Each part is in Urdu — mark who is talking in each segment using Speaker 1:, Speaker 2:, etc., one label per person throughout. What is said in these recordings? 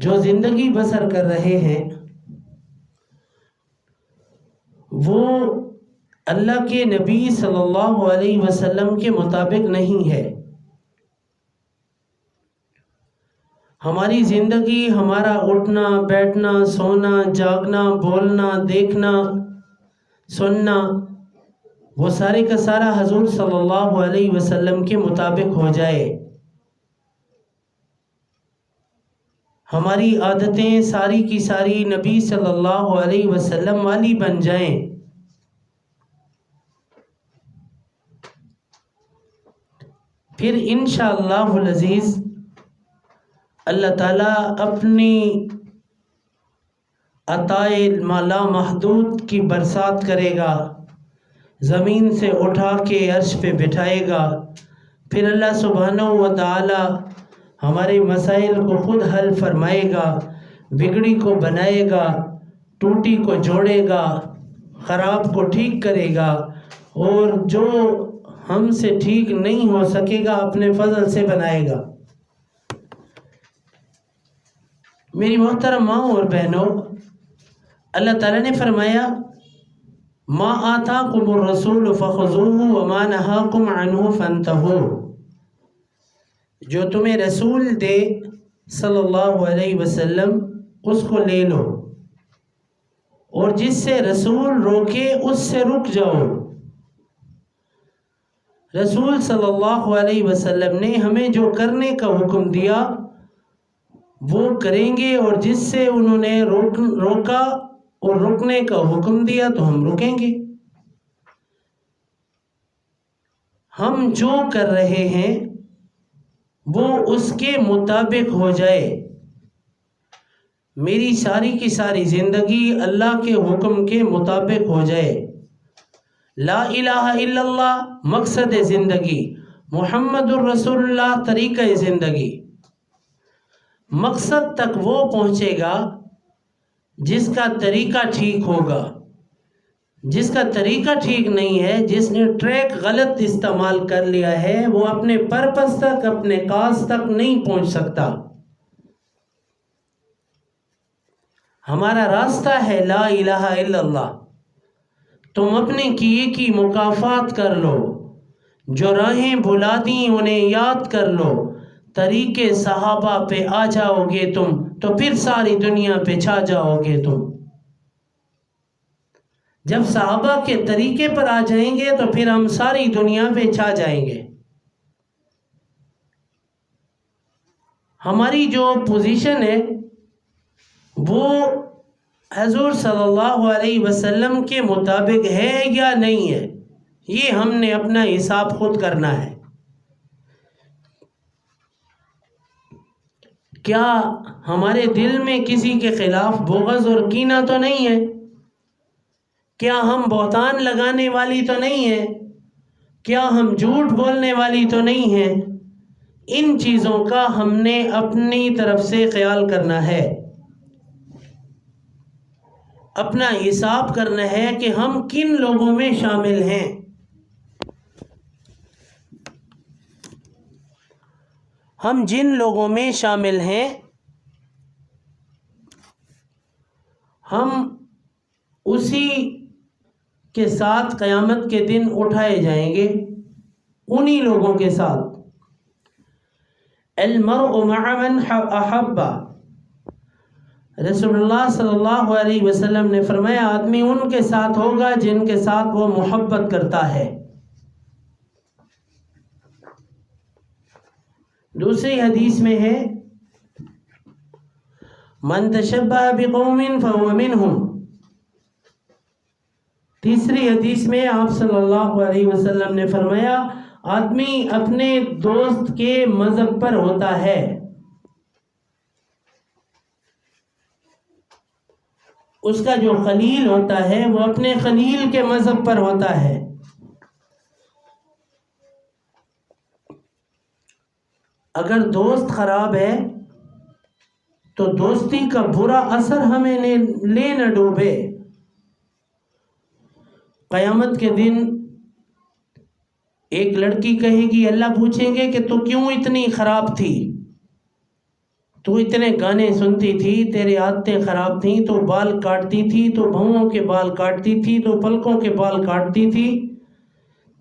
Speaker 1: جو زندگی بسر کر رہے ہیں وہ اللہ کے نبی صلی اللہ علیہ وسلم کے مطابق نہیں ہے۔ ہماری زندگی، ہمارا اٹھنا بیٹھنا، سونا جاگنا، بولنا دیکھنا سننا، وہ سارے کا سارا حضور صلی اللہ علیہ وسلم کے مطابق ہو جائے، ہماری عادتیں ساری کی ساری نبی صلی اللہ علیہ وسلم والی بن جائیں، پھر انشاءاللہ العزیز اللہ تعالیٰ اپنی عطائے لا محدود کی برسات کرے گا، زمین سے اٹھا کے عرش پہ بٹھائے گا، پھر اللہ سبحانہ و تعالی ہمارے مسائل کو خود حل فرمائے گا، بگڑی کو بنائے گا، ٹوٹی کو جوڑے گا، خراب کو ٹھیک کرے گا، اور جو ہم سے ٹھیک نہیں ہو سکے گا اپنے فضل سے بنائے گا۔ میری محترم ماں اور بہنوں، اللہ تعالیٰ نے فرمایا ما آتاکم الرسول فخذوہ وما نہاکم عنہ فانتہوا، جو تمہیں رسول دے صلی اللہ علیہ وسلم اس کو لے لو، اور جس سے رسول روکے اس سے رک جاؤ۔ رسول صلی اللہ علیہ وسلم نے ہمیں جو کرنے کا حکم دیا وہ کریں گے، اور جس سے انہوں نے روکا اور رکنے کا حکم دیا تو ہم رکیں گے۔ ہم جو کر رہے ہیں وہ اس کے مطابق ہو جائے، میری ساری کی ساری زندگی اللہ کے حکم کے مطابق ہو جائے۔ لا الہ الا اللہ مقصد زندگی، محمد الرسول اللہ طریقہ زندگی۔ مقصد تک وہ پہنچے گا جس کا طریقہ ٹھیک ہوگا، جس کا طریقہ ٹھیک نہیں ہے، جس نے ٹریک غلط استعمال کر لیا ہے، وہ اپنے پرپس تک، اپنے کاز تک نہیں پہنچ سکتا۔ ہمارا راستہ ہے لا الہ الا اللہ۔ تم اپنے کیے کی مکافات کر لو، جو راہیں بھلا دیں انہیں یاد کر لو، طریقے صحابہ پہ آ جاؤ گے تم تو پھر ساری دنیا پہ چھا جاؤ گے تم۔ جب صحابہ کے طریقے پر آ جائیں گے تو پھر ہم ساری دنیا پہ چھا جائیں گے۔ ہماری جو پوزیشن ہے وہ حضور صلی اللہ علیہ وسلم کے مطابق ہے یا نہیں ہے، یہ ہم نے اپنا حساب خود کرنا ہے۔ کیا ہمارے دل میں کسی کے خلاف بغض اور کینہ تو نہیں ہے؟ کیا ہم بہتان لگانے والی تو نہیں ہیں؟ کیا ہم جھوٹ بولنے والی تو نہیں ہیں؟ ان چیزوں کا ہم نے اپنی طرف سے خیال کرنا ہے، اپنا حساب کرنا ہے کہ ہم کن لوگوں میں شامل ہیں۔ ہم جن لوگوں میں شامل ہیں ہم اسی کے ساتھ قیامت کے دن اٹھائے جائیں گے، انہی لوگوں کے ساتھ۔ المرء مع من احب، رسول اللہ صلی اللہ علیہ وسلم نے فرمایا آدمی ان کے ساتھ ہوگا جن کے ساتھ وہ محبت کرتا ہے۔ دوسری حدیث میں ہے من تشبہ بقوم فهو منهم۔ تیسری حدیث میں آپ صلی اللہ علیہ وسلم نے فرمایا آدمی اپنے دوست کے مذہب پر ہوتا ہے۔ اس کا جو خلیل ہوتا ہے وہ اپنے خلیل کے مذہب پر ہوتا ہے۔ اگر دوست خراب ہے تو دوستی کا برا اثر ہمیں لے نہ ڈوبے۔ قیامت کے دن ایک لڑکی کہے گی، اللہ پوچھیں گے کہ تو کیوں اتنی خراب تھی؟ تو اتنے گانے سنتی تھی، تیری عادتیں خراب تھیں، تو بال کاٹتی تھی، تو بھوؤں کے بال کاٹتی تھی، تو پلکوں کے بال کاٹتی تھی،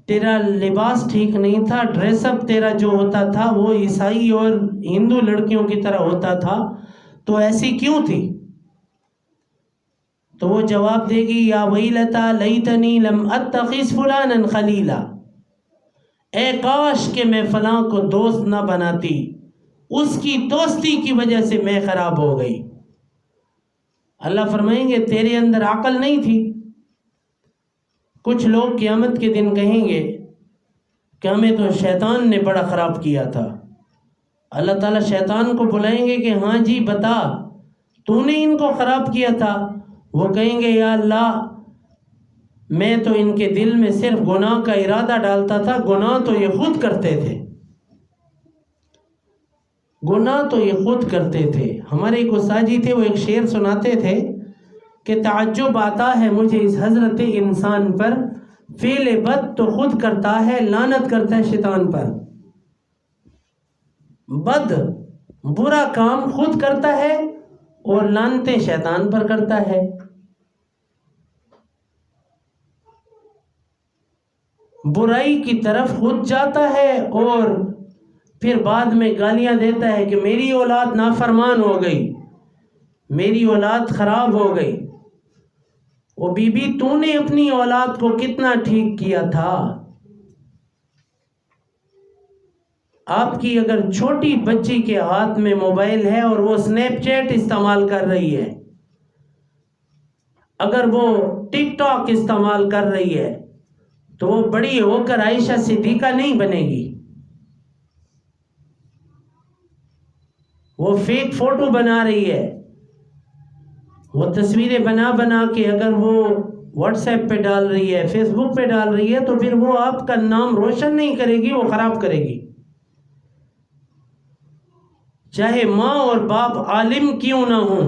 Speaker 1: تیرا لباس ٹھیک نہیں تھا، ڈریس اپ تیرا جو ہوتا تھا وہ عیسائی اور ہندو لڑکیوں کی طرح ہوتا تھا، تو ایسی کیوں تھی؟ تو وہ جواب دے گی یا ویلتا لیتنی لم اتخذ فلانا خلیلا، اے کاش کہ میں فلاں کو دوست نہ بناتی، اس کی دوستی کی وجہ سے میں خراب ہو گئی۔ اللہ فرمائیں گے تیرے اندر عقل نہیں تھی۔ کچھ لوگ قیامت کے دن کہیں گے کہ ہمیں تو شیطان نے بڑا خراب کیا تھا۔ اللہ تعالیٰ شیطان کو بلائیں گے کہ ہاں جی بتا، تو نے ان کو خراب کیا تھا۔ وہ کہیں گے یا اللہ میں تو ان کے دل میں صرف گناہ کا ارادہ ڈالتا تھا، گناہ تو یہ خود کرتے تھے، گناہ تو یہ خود کرتے تھے۔ ہمارے ایک استاذی تھے، وہ ایک شعر سناتے تھے کہ تعجب آتا ہے مجھے اس حضرت انسان پر، فعل بد تو خود کرتا ہے، لعنت کرتا ہے شیطان پر۔ بد برا کام خود کرتا ہے اور لعنتیں شیطان پر کرتا ہے۔ برائی کی طرف خود جاتا ہے اور پھر بعد میں گالیاں دیتا ہے کہ میری اولاد نافرمان ہو گئی، میری اولاد خراب ہو گئی۔ وہ بی بی تو نے اپنی اولاد کو کتنا ٹھیک کیا تھا؟ آپ کی اگر چھوٹی بچی کے ہاتھ میں موبائل ہے اور وہ سنیپ چیٹ استعمال کر رہی ہے، اگر وہ ٹک ٹاک استعمال کر رہی ہے، تو وہ بڑی ہو کر عائشہ صدیقہ نہیں بنے گی۔ وہ فیک فوٹو بنا رہی ہے، وہ تصویریں بنا بنا کے اگر وہ واٹس ایپ پہ ڈال رہی ہے، فیس بک پہ ڈال رہی ہے، تو پھر وہ آپ کا نام روشن نہیں کرے گی، وہ خراب کرے گی۔ چاہے ماں اور باپ عالم کیوں نہ ہوں،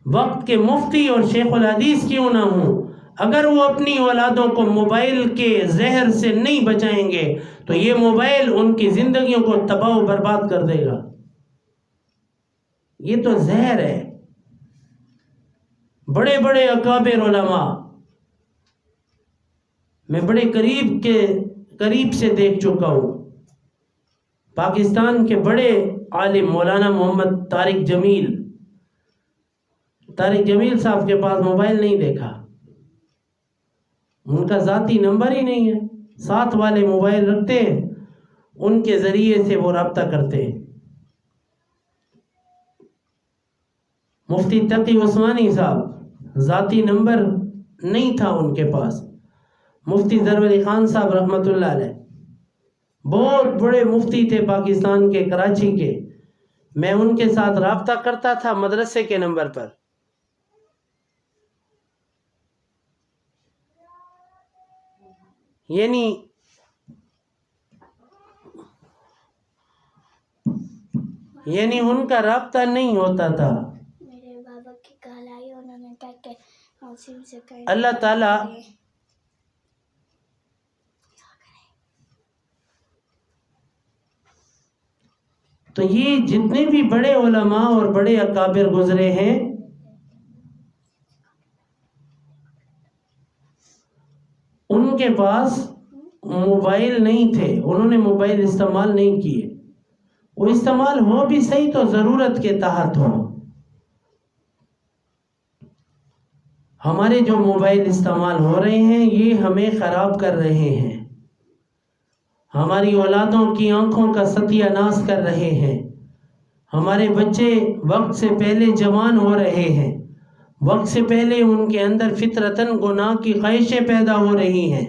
Speaker 1: وقت کے مفتی اور شیخ الحدیث کیوں نہ ہوں، اگر وہ اپنی اولادوں کو موبائل کے زہر سے نہیں بچائیں گے تو یہ موبائل ان کی زندگیوں کو تباہ و برباد کر دے گا۔ یہ تو زہر ہے۔ بڑے بڑے اکابر علماء میں بڑے قریب سے دیکھ چکا ہوں۔ پاکستان کے بڑے عالم مولانا محمد طارق جمیل صاحب کے پاس موبائل نہیں دیکھا، ان کا ذاتی نمبر ہی نہیں ہے، ساتھ والے موبائل رکھتے ہیں، ان کے ذریعے سے وہ رابطہ کرتے ہیں۔ مفتی تقی عثمانی صاحب ذاتی نمبر نہیں تھا ان کے پاس۔ مفتی ظفر علی خان صاحب رحمۃ اللہ علیہ بہت بڑے مفتی تھے پاکستان کے، کراچی کے، میں ان کے ساتھ رابطہ کرتا تھا مدرسے کے نمبر پر۔ یعنی ان کا رابطہ نہیں ہوتا تھا۔
Speaker 2: میرے بابا کی کال آئی، انہوں نے کہا کہ موسم سے
Speaker 1: اللہ تعالیٰ تو یہ جتنے بھی بڑے علماء اور بڑے اکابر گزرے ہیں، ان کے پاس موبائل نہیں تھے، انہوں نے موبائل استعمال نہیں کیے۔ وہ استعمال ہو بھی صحیح تو ضرورت کے تحت ہو۔ ہمارے جو موبائل استعمال ہو رہے ہیں یہ ہمیں خراب کر رہے ہیں، ہماری اولادوں کی آنکھوں کا ستیہ ناش کر رہے ہیں، ہمارے بچے وقت سے پہلے جوان ہو رہے ہیں، وقت سے پہلے ان کے اندر فطرتاً گناہ کی خواہشیں پیدا ہو رہی ہیں۔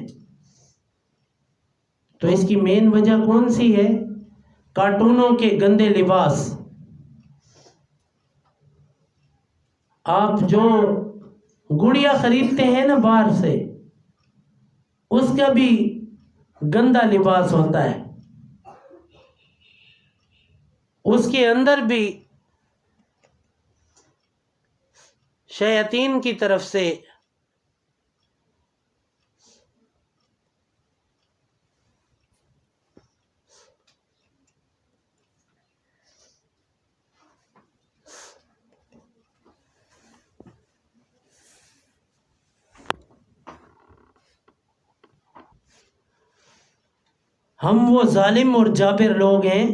Speaker 1: تو اس کی مین وجہ کون سی ہے؟ کارٹونوں کے گندے لباس۔ آپ جو گڑیا خریدتے ہیں نا باہر سے، اس کا بھی گندا لباس ہوتا ہے، اس کے اندر بھی شیاطین کی طرف سے ہم وہ ظالم اور جابر لوگ ہیں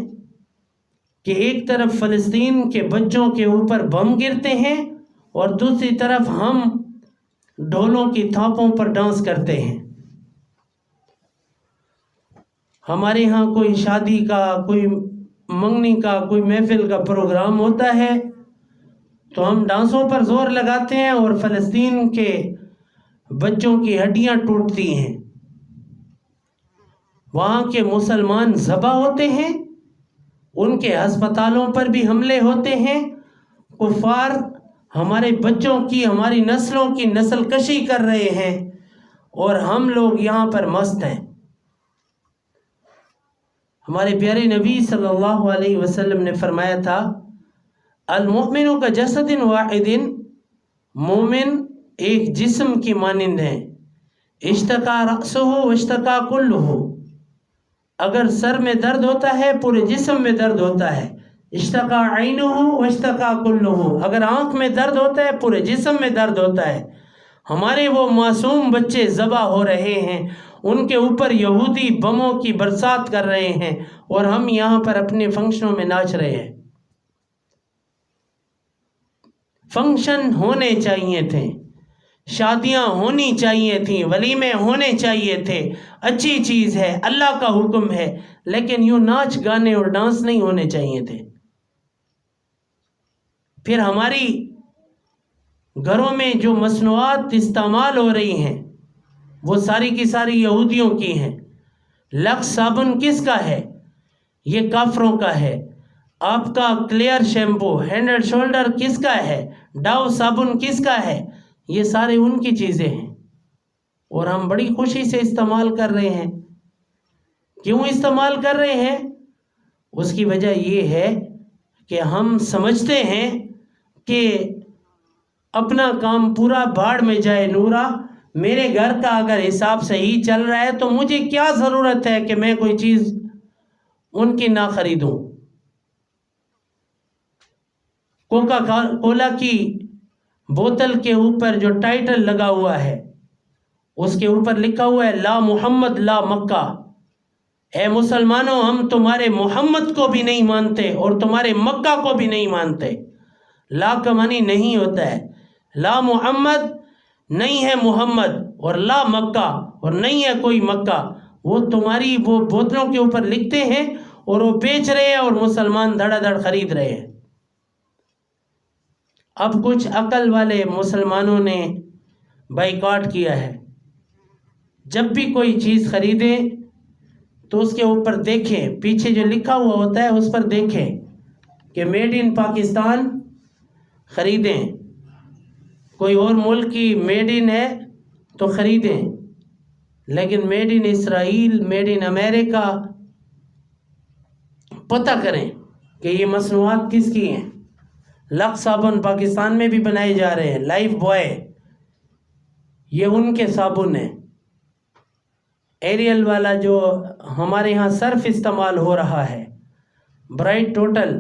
Speaker 1: کہ ایک طرف فلسطین کے بچوں کے اوپر بم گرتے ہیں اور دوسری طرف ہم ڈھولوں کی تھاپوں پر ڈانس کرتے ہیں. ہمارے ہاں کوئی شادی کا، کوئی منگنی کا، کوئی محفل کا پروگرام ہوتا ہے تو ہم ڈانسوں پر زور لگاتے ہیں اور فلسطین کے بچوں کی ہڈیاں ٹوٹتی ہیں. وہاں کے مسلمان ذبح ہوتے ہیں، ان کے ہسپتالوں پر بھی حملے ہوتے ہیں. کفار ہمارے بچوں کی، ہماری نسلوں کی نسل کشی کر رہے ہیں اور ہم لوگ یہاں پر مست ہیں. ہمارے پیارے نبی صلی اللہ علیہ وسلم نے فرمایا تھا المؤمن کا جسد واحد، مومن ایک جسم کی مانند ہے. اشتکا رأسہ واشتکا کلہ، اگر سر میں درد ہوتا ہے پورے جسم میں درد ہوتا ہے. اشتکا عینہ واشتکا کلہ، اگر آنکھ میں درد ہوتا ہے پورے جسم میں درد ہوتا ہے. ہمارے وہ معصوم بچے ذبح ہو رہے ہیں، ان کے اوپر یہودی بموں کی برسات کر رہے ہیں اور ہم یہاں پر اپنے فنکشنوں میں ناچ رہے ہیں. فنکشن ہونے چاہیے تھے، شادیاں ہونی چاہیے تھیں، ولیمے ہونے چاہیے تھے. اچھی چیز ہے، اللہ کا حکم ہے، لیکن یوں ناچ گانے اور ڈانس نہیں ہونے چاہیے تھے. پھر ہماری گھروں میں جو مصنوعات استعمال ہو رہی ہیں وہ ساری کی ساری یہودیوں کی ہیں. لکس صابن کس کا ہے؟ یہ کافروں کا ہے. آپ کا clear shampoo, head and shoulder کس کا ہے؟ ڈاو صابن کس کا ہے؟ یہ سارے ان کی چیزیں ہیں اور ہم بڑی خوشی سے استعمال کر رہے ہیں. کیوں استعمال کر رہے ہیں؟ اس کی وجہ یہ ہے کہ ہم سمجھتے ہیں کہ اپنا کام پورا بھاڑ میں جائے نورا، میرے گھر کا اگر حساب صحیح چل رہا ہے تو مجھے کیا ضرورت ہے کہ میں کوئی چیز ان کی نہ خریدوں. کوکا کولا کی بوتل کے اوپر جو ٹائٹل لگا ہوا ہے اس کے اوپر لکھا ہوا ہے لا محمد لا مکہ. اے مسلمانوں، ہم تمہارے محمد کو بھی نہیں مانتے اور تمہارے مکہ کو بھی نہیں مانتے. لا کا معنی نہیں ہوتا ہے. لا محمد نہیں ہے محمد اور لا مکہ اور نہیں ہے کوئی مکہ. وہ تمہاری وہ بوتلوں کے اوپر لکھتے ہیں اور وہ بیچ رہے ہیں اور مسلمان دھڑا دھڑ خرید رہے ہیں. اب کچھ عقل والے مسلمانوں نے بائیکاٹ کیا ہے. جب بھی کوئی چیز خریدیں تو اس کے اوپر دیکھیں، پیچھے جو لکھا ہوا ہوتا ہے اس پر دیکھیں کہ میڈ ان پاکستان خریدیں. کوئی اور ملک کی میڈ ان ہے تو خریدیں، لیکن made in Israel, made in امریکہ پتہ کریں کہ یہ مصنوعات کس کی ہیں. لکس صابن پاکستان میں بھی بنائے جا رہے ہیں. لائف بوائے یہ ان کے صابن ہیں. ایریل والا جو ہمارے ہاں صرف استعمال ہو رہا ہے، برائٹ ٹوٹل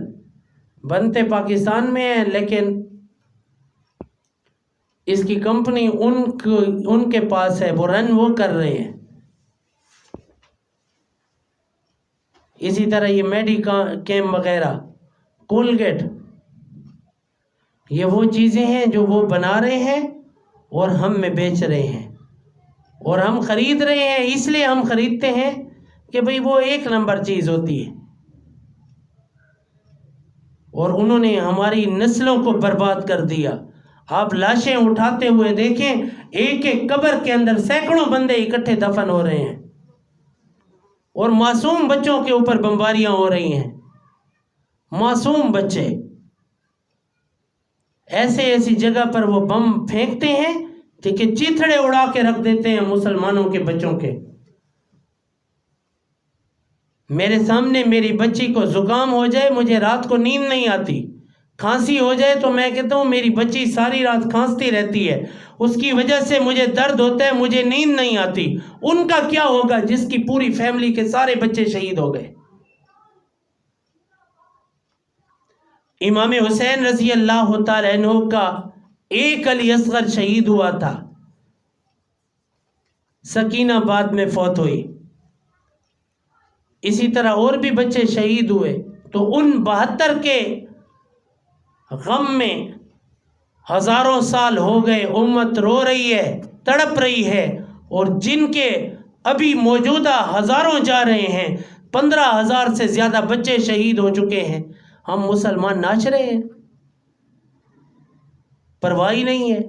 Speaker 1: بنتے پاکستان میں ہیں لیکن اس کی کمپنی ان کے پاس ہے، وہ رن وہ کر رہے ہیں. اسی طرح یہ میڈی کیم وغیرہ، کولگیٹ، یہ وہ چیزیں ہیں جو وہ بنا رہے ہیں اور ہم میں بیچ رہے ہیں اور ہم خرید رہے ہیں. اس لیے ہم خریدتے ہیں کہ بھئی وہ ایک نمبر چیز ہوتی ہے اور انہوں نے ہماری نسلوں کو برباد کر دیا. آپ لاشیں اٹھاتے ہوئے دیکھیں، ایک ایک قبر کے اندر سینکڑوں بندے اکٹھے دفن ہو رہے ہیں اور معصوم بچوں کے اوپر بمباریاں ہو رہی ہیں. معصوم بچے ایسی جگہ پر وہ بم پھینکتے ہیں کہ چیتھڑے اڑا کے رکھ دیتے ہیں مسلمانوں کے بچوں کے. میرے سامنے میری بچی کو زکام ہو جائے مجھے رات کو نیند نہیں آتی، کھانسی ہو جائے تو میں کہتا ہوں میری بچی ساری رات کھانستی رہتی ہے، اس کی وجہ سے مجھے درد ہوتا ہے، مجھے نیند نہیں آتی. ان کا کیا ہوگا جس کی پوری فیملی کے سارے بچے شہید ہو گئے. امام حسین رضی اللہ تعالی عنہ کا ایک علی اصغر شہید ہوا تھا، سکینہ آباد میں فوت ہوئی. اسی طرح اور بھی بچے شہید ہوئے. تو ان 72 کے غم میں ہزاروں سال ہو گئے، امت رو رہی ہے، تڑپ رہی ہے، اور جن کے ابھی موجودہ ہزاروں جا رہے ہیں، 15,000 سے زیادہ بچے شہید ہو چکے ہیں، ہم مسلمان ناچ رہے ہیں، پرواہ ہی نہیں ہے.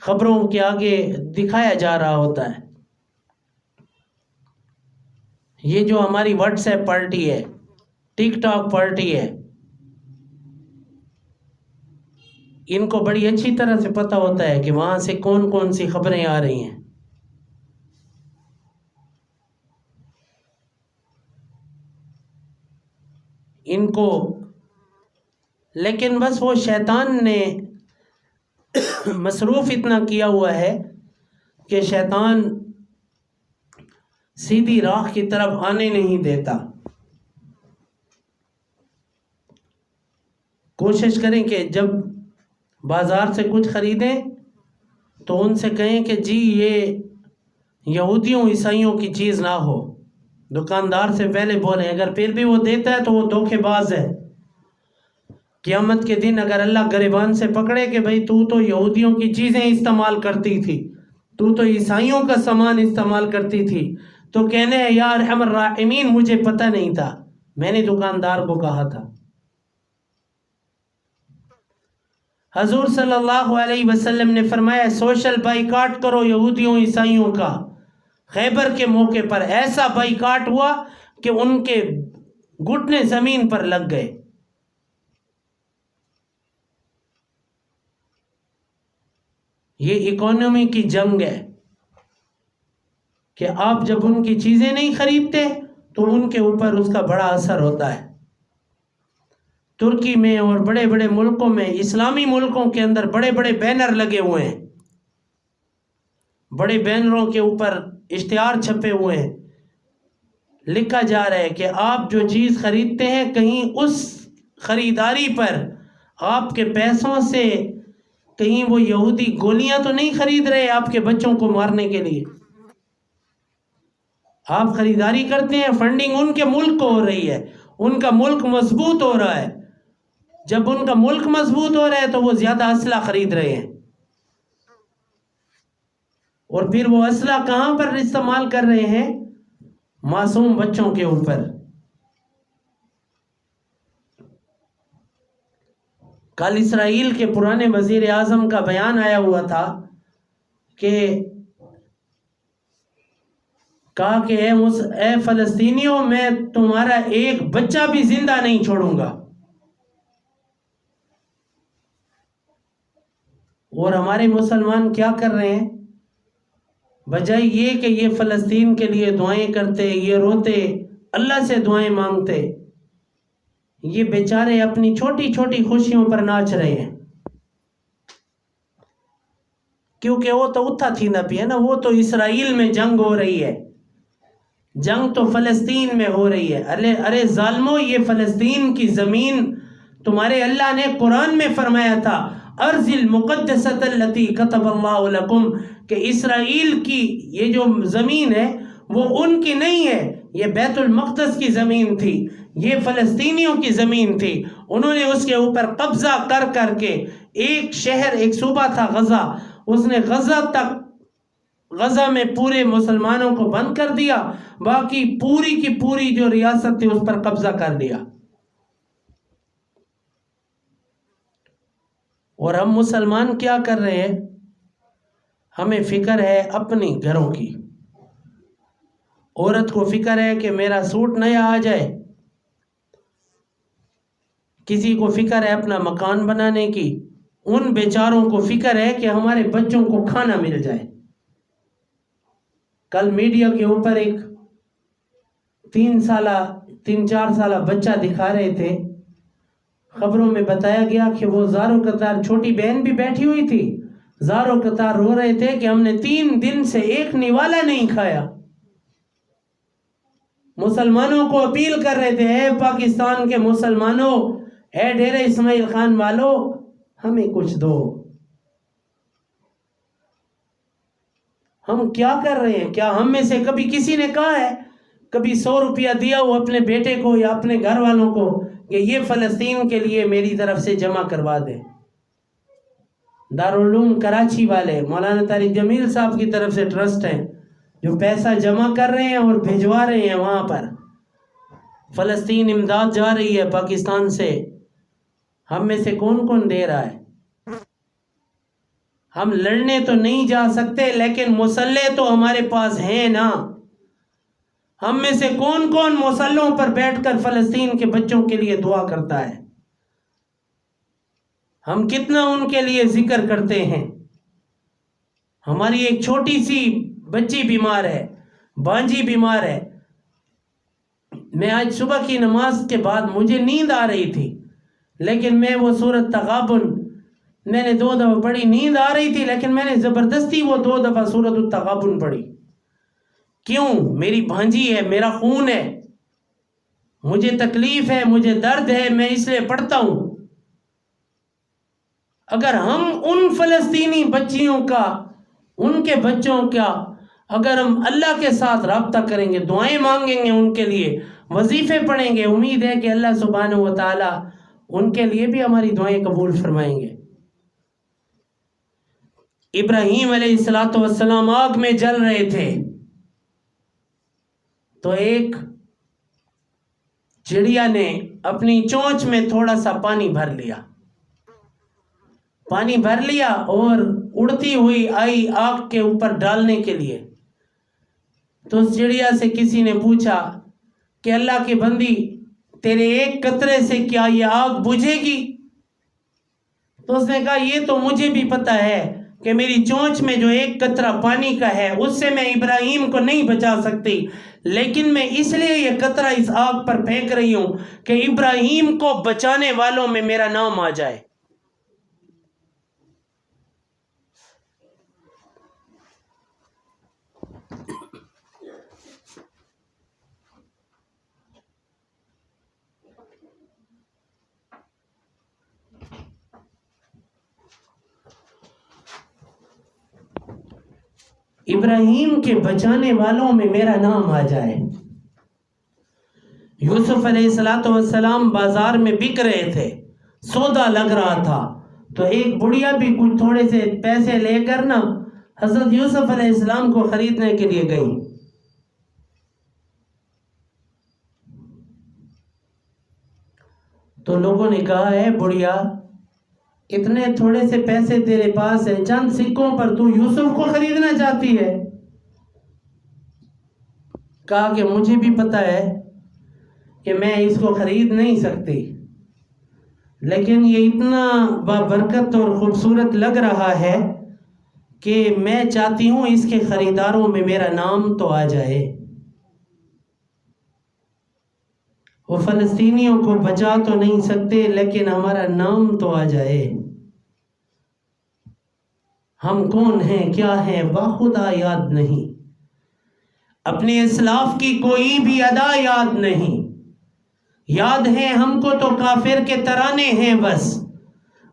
Speaker 1: خبروں کے آگے دکھایا جا رہا ہوتا ہے. یہ جو ہماری واٹس ایپ پارٹی ہے، ٹک ٹاک پارٹی ہے، ان کو بڑی اچھی طرح سے پتہ ہوتا ہے کہ وہاں سے کون کون سی خبریں آ رہی ہیں. ان کو لیکن بس وہ شیطان نے مصروف اتنا کیا ہوا ہے کہ شیطان سیدھی راہ کی طرف آنے نہیں دیتا. کوشش کریں کہ جب بازار سے کچھ خریدیں تو ان سے کہیں کہ جی یہ یہودیوں عیسائیوں کی چیز نہ ہو. دکاندار سے پہلے بولیں، اگر پھر بھی وہ دیتا ہے تو وہ دھوکے باز ہے. قیامت کے دن اگر اللہ گریبان سے پکڑے کہ بھئی تو یہودیوں کی چیزیں استعمال کرتی تھی، تو عیسائیوں کا سامان استعمال کرتی تھی، تو کہنے ہیں یا ارحم الراحمین مجھے پتہ نہیں تھا، میں نے دکاندار کو کہا تھا. حضور صلی اللہ علیہ وسلم نے فرمایا سوشل بائیکاٹ کرو یہودیوں عیسائیوں کا. خیبر کے موقع پر ایسا بائیکاٹ ہوا کہ ان کے گھٹنے زمین پر لگ گئے. یہ اکانومی کی جنگ ہے کہ آپ جب ان کی چیزیں نہیں خریدتے تو ان کے اوپر اس کا بڑا اثر ہوتا ہے. ترکی میں اور بڑے بڑے ملکوں میں، اسلامی ملکوں کے اندر بڑے بڑے بینر لگے ہوئے ہیں، بڑے بینروں کے اوپر اشتہار چھپے ہوئے ہیں، لکھا جا رہا ہے کہ آپ جو چیز خریدتے ہیں کہیں اس خریداری پر آپ کے پیسوں سے کہیں وہ یہودی گولیاں تو نہیں خرید رہے آپ کے بچوں کو مارنے کے لیے. آپ خریداری کرتے ہیں، فنڈنگ ان کے ملک کو ہو رہی ہے، ان کا ملک مضبوط ہو رہا ہے. جب ان کا ملک مضبوط ہو رہا ہے تو وہ زیادہ اسلحہ خرید رہے ہیں، اور پھر وہ اسلحہ کہاں پر استعمال کر رہے ہیں؟ معصوم بچوں کے اوپر. کل اسرائیل کے پرانے وزیر اعظم کا بیان آیا ہوا تھا کہ کہا کہ اے فلسطینیوں میں تمہارا ایک بچہ بھی زندہ نہیں چھوڑوں گا. اور ہمارے مسلمان کیا کر رہے ہیں؟ بجائے یہ کہ یہ فلسطین کے لیے دعائیں کرتے، یہ روتے، اللہ سے دعائیں مانگتے، یہ بیچارے اپنی چھوٹی چھوٹی خوشیوں پر ناچ رہے ہیں. کیونکہ وہ تو اتھا تھی نہ پی ہے نا، وہ تو اسرائیل میں جنگ ہو رہی ہے، جنگ تو فلسطین میں ہو رہی ہے. ارے ظالمو، یہ فلسطین کی زمین تمہارے اللہ نے قرآن میں فرمایا تھا ارض المقدسۃ التی کتب اللہ لکم، کہ اسرائیل کی یہ جو زمین ہے وہ ان کی نہیں ہے، یہ بیت المقدس کی زمین تھی، یہ فلسطینیوں کی زمین تھی. انہوں نے اس کے اوپر قبضہ کر کر کے ایک شہر، ایک صوبہ تھا غزہ، اس نے غزہ میں پورے مسلمانوں کو بند کر دیا، باقی پوری کی پوری جو ریاست تھی اس پر قبضہ کر لیا. اور ہم مسلمان کیا کر رہے ہیں؟ ہمیں فکر ہے اپنی گھروں کی. عورت کو فکر ہے کہ میرا سوٹ نیا آ جائے، کسی کو فکر ہے اپنا مکان بنانے کی، ان بیچاروں کو فکر ہے کہ ہمارے بچوں کو کھانا مل جائے. کل میڈیا کے اوپر ایک 3-4 سالہ بچہ دکھا رہے تھے، خبروں میں بتایا گیا کہ وہ زاروں قطار، چھوٹی بہن بھی بیٹھی ہوئی تھی، زاروں قطار رو رہے تھے کہ ہم نے 3 دن سے ایک نوالا نہیں کھایا. مسلمانوں کو اپیل کر رہے تھے، اے پاکستان کے مسلمانوں، اے ڈیرہ اسماعیل خان والوں، ہمیں کچھ دو. ہم کیا کر رہے ہیں؟ کیا ہم میں سے کبھی کسی نے کہا ہے کبھی 100 روپیہ دیا ہو اپنے بیٹے کو یا اپنے گھر والوں کو کہ یہ فلسطین کے لیے میری طرف سے جمع کروا دیں؟ دارالعلوم کراچی والے مولانا طارق جمیل صاحب کی طرف سے ٹرسٹ ہے جو پیسہ جمع کر رہے ہیں اور بھیجوا رہے ہیں وہاں پر. فلسطین امداد جا رہی ہے پاکستان سے. ہم میں سے کون کون دے رہا ہے؟ ہم لڑنے تو نہیں جا سکتے لیکن مسلح تو ہمارے پاس ہیں نا. ہم میں سے کون کون مسلحوں پر بیٹھ کر فلسطین کے بچوں کے لیے دعا کرتا ہے؟ ہم کتنا ان کے لیے ذکر کرتے ہیں. ہماری ایک چھوٹی سی بچی بیمار ہے، بانجی بیمار ہے. میں آج صبح کی نماز کے بعد مجھے نیند آ رہی تھی لیکن میں وہ سورۃ تغابن میں نے 2 دفعہ پڑھی. نیند آ رہی تھی لیکن میں نے زبردستی وہ 2 دفعہ سورۃ التغابن پڑھی. کیوں؟ میری بھانجی ہے، میرا خون ہے، مجھے تکلیف ہے، مجھے درد ہے، میں اس لیے پڑھتا ہوں. اگر ہم ان فلسطینی بچیوں کا، ان کے بچوں کا اگر ہم اللہ کے ساتھ رابطہ کریں گے، دعائیں مانگیں گے ان کے لیے، وظیفے پڑھیں گے، امید ہے کہ اللہ سبحانہ و تعالی ان کے لیے بھی ہماری دعائیں قبول فرمائیں گے. ابراہیم علیہ السلام آگ میں جل رہے تھے تو ایک چڑیا نے اپنی چونچ میں تھوڑا سا پانی بھر لیا اور اڑتی ہوئی آئی آگ کے اوپر ڈالنے کے لیے. تو اس چڑیا سے کسی نے پوچھا کہ اللہ کی بندی تیرے ایک قطرے سے کیا یہ آگ بجھے گی؟ تو اس نے کہا یہ تو مجھے بھی پتا ہے کہ میری چونچ میں جو ایک قطرہ پانی کا ہے اس سے میں ابراہیم کو نہیں بچا سکتی، لیکن میں اس لیے یہ قطرہ اس آگ پر پھینک رہی ہوں کہ ابراہیم کو بچانے والوں میں میرا نام آ جائے. ابراہیم کے بچانے والوں میں میرا نام آ جائے. یوسف علیہ السلام بازار میں بک رہے تھے، سودا لگ رہا تھا، تو ایک بڑھیا بھی کچھ تھوڑے سے پیسے لے کر نا حضرت یوسف علیہ السلام کو خریدنے کے لیے گئی. تو لوگوں نے کہا ہے بڑھیا اتنے تھوڑے سے پیسے تیرے پاس ہیں، چند سکوں پر تو یوسف کو خریدنا چاہتی ہے؟ کہا کہ مجھے بھی پتا ہے کہ میں اس کو خرید نہیں سکتی، لیکن یہ اتنا بابرکت اور خوبصورت لگ رہا ہے کہ میں چاہتی ہوں اس کے خریداروں میں میرا نام تو آ جائے. وہ فلسطینیوں کو بچا تو نہیں سکتے لیکن ہمارا نام تو آ جائے. ہم کون ہیں، کیا ہیں، باخدا یاد نہیں، اپنے اسلاف کی کوئی بھی ادا یاد نہیں. یاد ہے ہم کو تو کافر کے ترانے ہیں بس،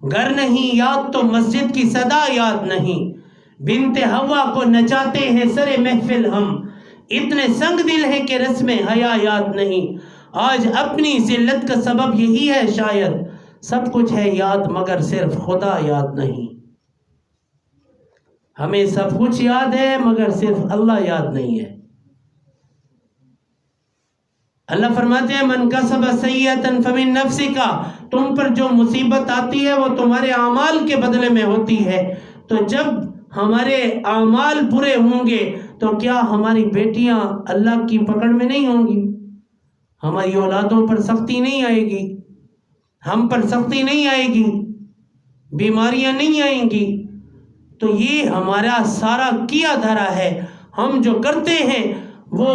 Speaker 1: گر نہیں یاد تو مسجد کی صدا یاد نہیں. بنت حوا کو نچاتے ہیں سر محفل ہم، اتنے سنگ دل ہیں کہ رسم حیا یاد نہیں. آج اپنی ذلت کا سبب یہی ہے شاید، سب کچھ ہے یاد مگر صرف خدا یاد نہیں. ہمیں سب کچھ یاد ہے مگر صرف اللہ یاد نہیں ہے. اللہ فرماتے ہیں من کسب سیئۃ فمن نفسک، تم پر جو مصیبت آتی ہے وہ تمہارے اعمال کے بدلے میں ہوتی ہے. تو جب ہمارے اعمال برے ہوں گے تو کیا ہماری بیٹیاں اللہ کی پکڑ میں نہیں ہوں گی؟ ہماری اولادوں پر سختی نہیں آئے گی، ہم پر سختی نہیں آئے گی، بیماریاں نہیں آئیں گی. تو یہ ہمارا سارا کیا دھرا ہے، ہم جو کرتے ہیں وہ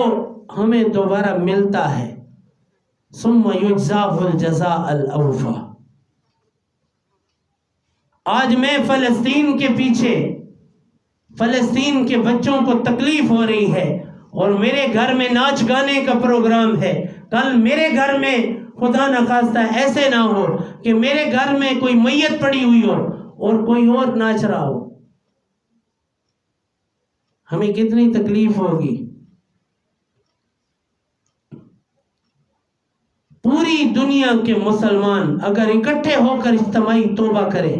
Speaker 1: ہمیں دوبارہ ملتا ہے. ثم یجزاہ الجزاء الاوفی. آج میں فلسطین کے پیچھے، فلسطین کے بچوں کو تکلیف ہو رہی ہے اور میرے گھر میں ناچ گانے کا پروگرام ہے. کل میرے گھر میں خدا نخواستہ ایسے نہ ہو کہ میرے گھر میں کوئی میت پڑی ہوئی ہو اور کوئی اور ناچ رہا ہو. ہمیں کتنی تکلیف ہوگی. پوری دنیا کے مسلمان اگر اکٹھے ہو کر اجتماعی توبہ کریں،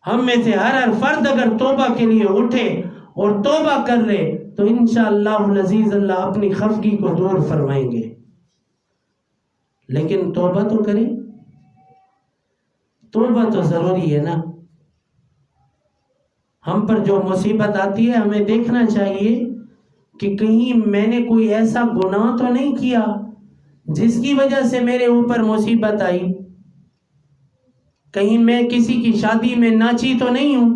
Speaker 1: ہم میں سے ہر فرد اگر توبہ کے لیے اٹھے اور توبہ کر لے تو انشاءاللہ العزیز اللہ اپنی خفگی کو دور فرمائیں گے. لیکن توبہ تو کریں، توبہ تو ضروری ہے نا. ہم پر جو مصیبت آتی ہے ہمیں دیکھنا چاہیے کہ کہیں میں نے کوئی ایسا گناہ تو نہیں کیا جس کی وجہ سے میرے اوپر مصیبت آئی. کہیں میں کسی کی شادی میں ناچی تو نہیں ہوں.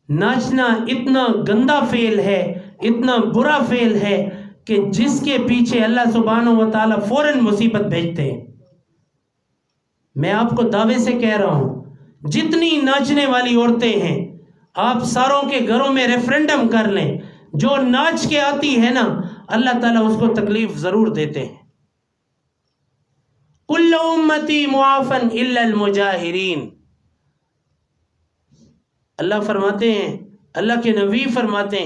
Speaker 1: ناچنا اتنا گندا فعل ہے، اتنا برا فعل ہے کہ جس کے پیچھے اللہ سبحانہ و تعالیٰ فوراً مصیبت بھیجتے ہیں. میں آپ کو دعوے سے کہہ رہا ہوں، جتنی ناچنے والی عورتیں ہیں آپ ساروں کے گھروں میں ریفرنڈم کر لیں، جو ناچ کے آتی ہے نا اللہ تعالیٰ اس کو تکلیف ضرور دیتے ہیں. کل امتی معافا الا المجاہرین. اللہ فرماتے ہیں، اللہ کے نبی فرماتے ہیں